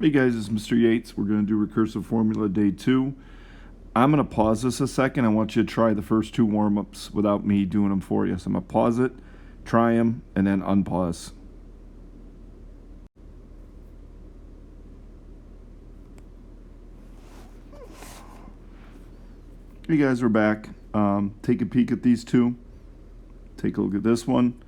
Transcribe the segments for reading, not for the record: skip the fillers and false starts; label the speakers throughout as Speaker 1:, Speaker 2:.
Speaker 1: Hey guys, it's Mr. Yates. We're going to do recursive formula day 2. I'm going to pause this a second. I want you to try the first 2 warm-ups without me doing them for you. So I'm going to pause it, try them, and then unpause. Hey guys, we're back. Take a peek at these 2. Take a look at this one.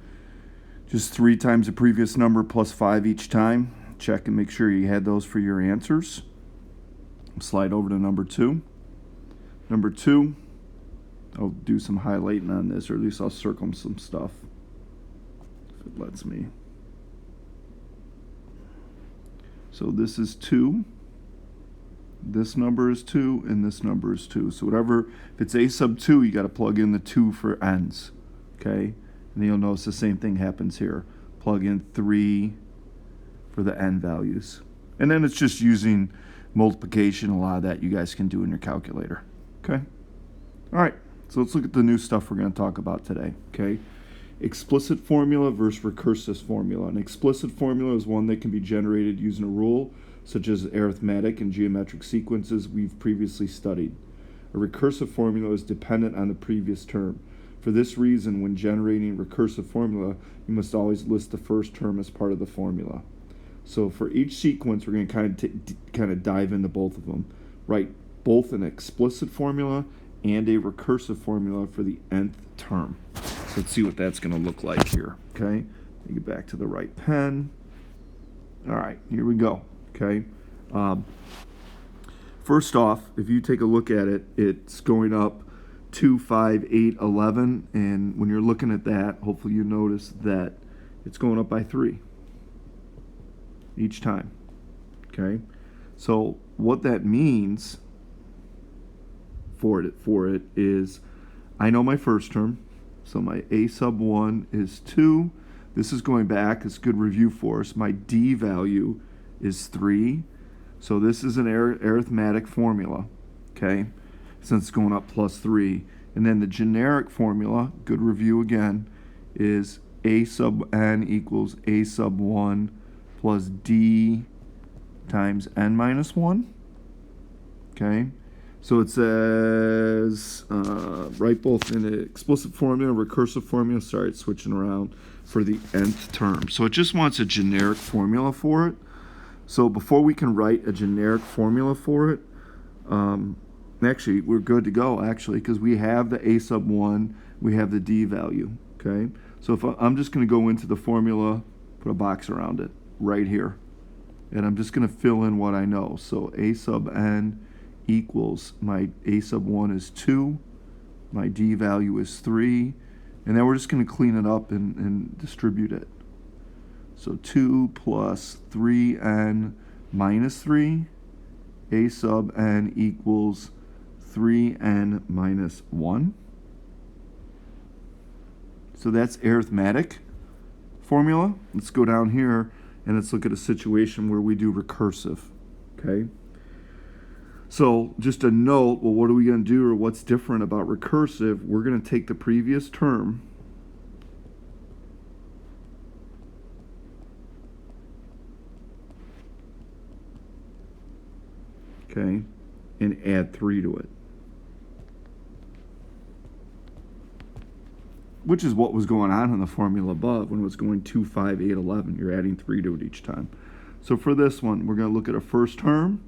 Speaker 1: Just 3 times the previous number plus 5 each time. Check and make sure you had those for your answers. Slide over to number 2. Number 2, I'll do some highlighting on this, or at least I'll circle some stuff if it lets me. So this is 2. This number is 2, and this number is 2. So whatever, if it's a sub 2, you got to plug in the 2 for n's. Okay? And you'll notice the same thing happens here. Plug in 3 for the n values. And then it's just using multiplication. A lot of that you guys can do in your calculator. Okay? All right. So let's look at the new stuff we're going to talk about today. Okay? Explicit formula versus recursive formula. An explicit formula is one that can be generated using a rule, such as arithmetic and geometric sequences we've previously studied. A recursive formula is dependent on the previous term. For this reason, when generating a recursive formula, you must always list the first term as part of the formula. So for each sequence, we're going to kind of dive into both of them. Write both an explicit formula and a recursive formula for the nth term. So let's see what that's going to look like here. Okay, get back to the right pen. All right, here we go. Okay. First off, if you take a look at it, it's going up 2, 5, 8, 11, and when you're looking at that, hopefully you notice that it's going up by 3 each time. Okay, so what that means for it is, I know my first term, so my a sub 1 is 2. This is going back, it's good review for us. My d value is 3. So this is an arithmetic formula, okay, since it's going up plus 3. And then the generic formula, good review again, is a sub n equals a sub 1 plus d times n minus 1. Okay, so it says, write both in an explicit formula, recursive formula, sorry, it's switching around, for the nth term. So it just wants a generic formula for it. So before we can write a generic formula for it, actually, we're good to go, actually, because we have the a sub 1, we have the d value, okay? So if I'm just going to go into the formula, put a box around it, right here, and I'm just going to fill in what I know. So a sub n equals, my a sub 1 is 2, my d value is 3, and then we're just going to clean it up and distribute it. So 2 plus 3n minus 3, a sub n equals 3n minus 1. So that's arithmetic formula. Let's go down here and let's look at a situation where we do recursive, okay? So just a note, well, what are we going to do, or what's different about recursive? We're going to take the previous term, okay, and add 3 to it, which is what was going on in the formula above when it was going 2, 5, 8, 11. You're adding 3 to it each time. So for this one, we're going to look at a first term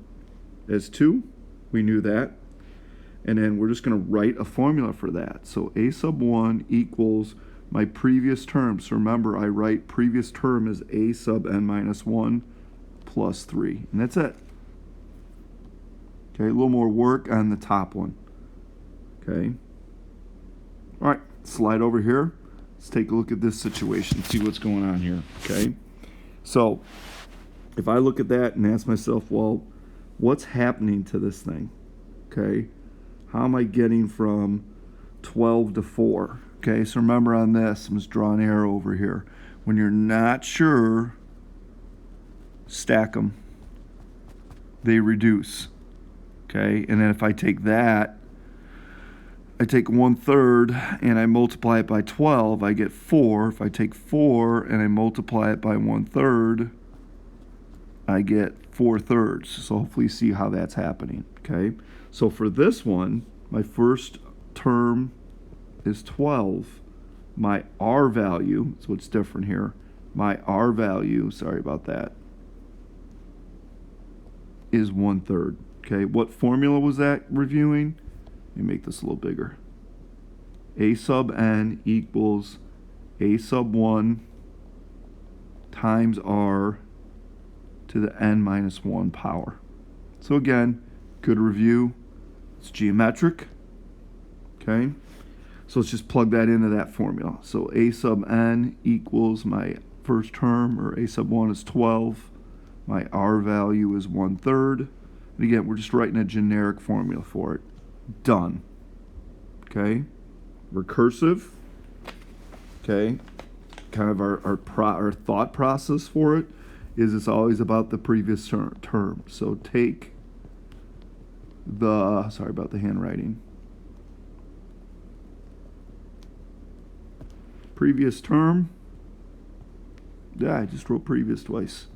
Speaker 1: as 2. We knew that. And then we're just going to write a formula for that. So a sub 1 equals my previous term. So remember, I write previous term as a sub n minus 1 plus 3. And that's it. Okay, a little more work on the top one. Okay. All right, slide over here. Let's take a look at this situation, see what's going on here. Okay. So if I look at that and ask myself, well, what's happening to this thing? Okay. How am I getting from 12 to 4? Okay, so remember on this, I'm just drawing an arrow over here. When you're not sure, stack them. They reduce. Okay, and then if I take that, I take 1/3 and I multiply it by 12, I get 4. If I take 4 and I multiply it by 1/3, I get 4/3. So hopefully you see how that's happening, okay? So for this one, my first term is 12. My R value, so it's different here. My R value, sorry about that, is 1/3, okay? What formula was that reviewing? Let me make this a little bigger. A sub n equals A sub 1 times R to the n minus 1 power. So again, good review. It's geometric, okay? So let's just plug that into that formula. So A sub n equals my first term, or A sub 1 is 12. My R value is 1/3. And again, we're just writing a generic formula for it. Done. Okay? Recursive. Okay? Kind of our thought process for it is it's always about the previous term. So take the, sorry about the handwriting. Previous term. Yeah, I just wrote previous twice.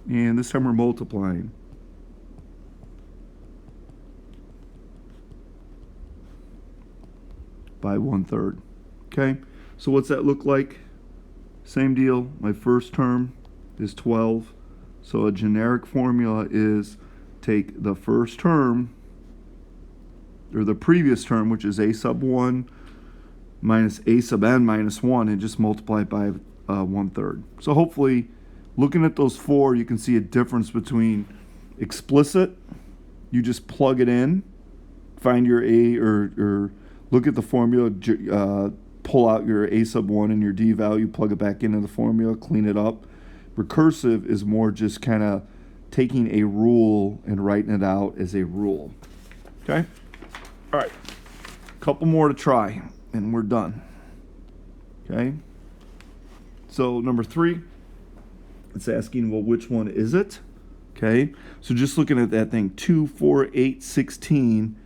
Speaker 1: And this time we're multiplying. By 1/3. Okay, so what's that look like? Same deal. My first term is 12. So a generic formula is take the first term, or the previous term, which is A sub 1 minus A sub n minus 1, and just multiply it by 1/3. So hopefully, looking at those four, you can see a difference between explicit, you just plug it in, find your A, or look at the formula, pull out your A sub 1 and your D value, plug it back into the formula, clean it up. Recursive is more just kind of taking a rule and writing it out as a rule. Okay? All right. Couple more to try, and we're done. Okay? So number 3, it's asking, well, which one is it? Okay? So just looking at that thing, 2, 4, 8, 16.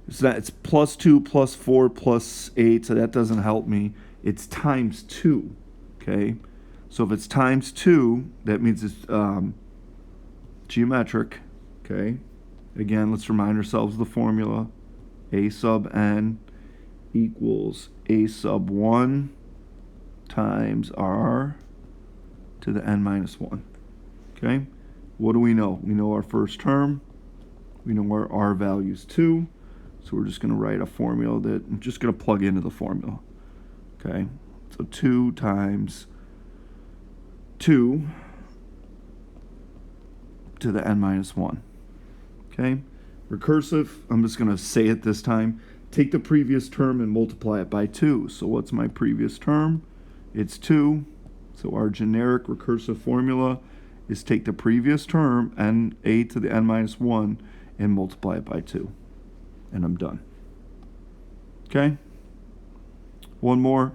Speaker 1: It's plus 2, plus 4, plus 8, so that doesn't help me. It's times 2, okay? So if it's times 2, that means it's geometric, okay? Again, let's remind ourselves of the formula. A sub n equals A sub 1 times R to the n minus 1, okay? What do we know? We know our first term. We know our R value is 2. So we're just going to write a formula that I'm just going to plug into the formula. Okay, so 2 times 2 to the n minus 1. Okay, recursive, I'm just going to say it this time. Take the previous term and multiply it by 2. So what's my previous term? It's 2. So our generic recursive formula is take the previous term, n a to the n minus 1, and multiply it by 2. And I'm done. Okay? One more.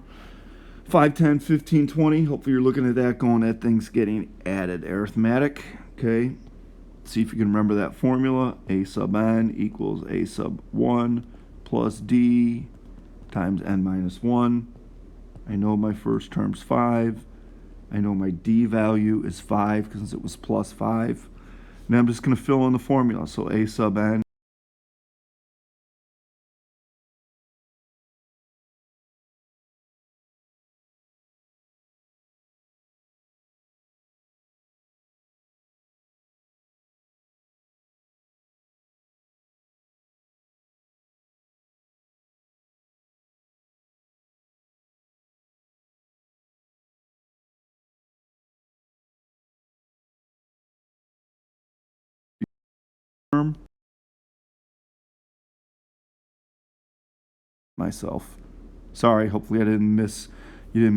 Speaker 1: 5, 10, 15, 20. Hopefully you're looking at that going, that thing's getting added. Arithmetic. Okay? See if you can remember that formula. A sub n equals A sub 1 plus D times n minus 1. I know my first term's 5. I know my D value is 5 because it was plus 5. Now I'm just going to fill in the formula. So A sub n term myself. Sorry, hopefully you didn't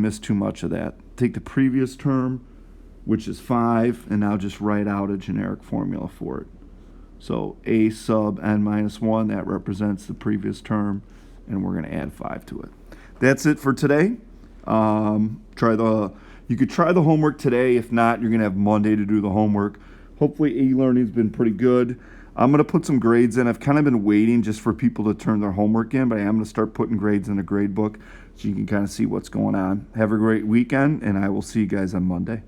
Speaker 1: miss too much of that. Take the previous term, which is 5, and now just write out a generic formula for it. So A sub n minus 1, that represents the previous term, and we're going to add 5 to it. That's it for today. You could try the homework today. If not, you're going to have Monday to do the homework. Hopefully e-learning's been pretty good. I'm going to put some grades in. I've kind of been waiting just for people to turn their homework in, but I am going to start putting grades in a grade book. so you can kind of see what's going on. Have a great weekend, and I will see you guys on Monday.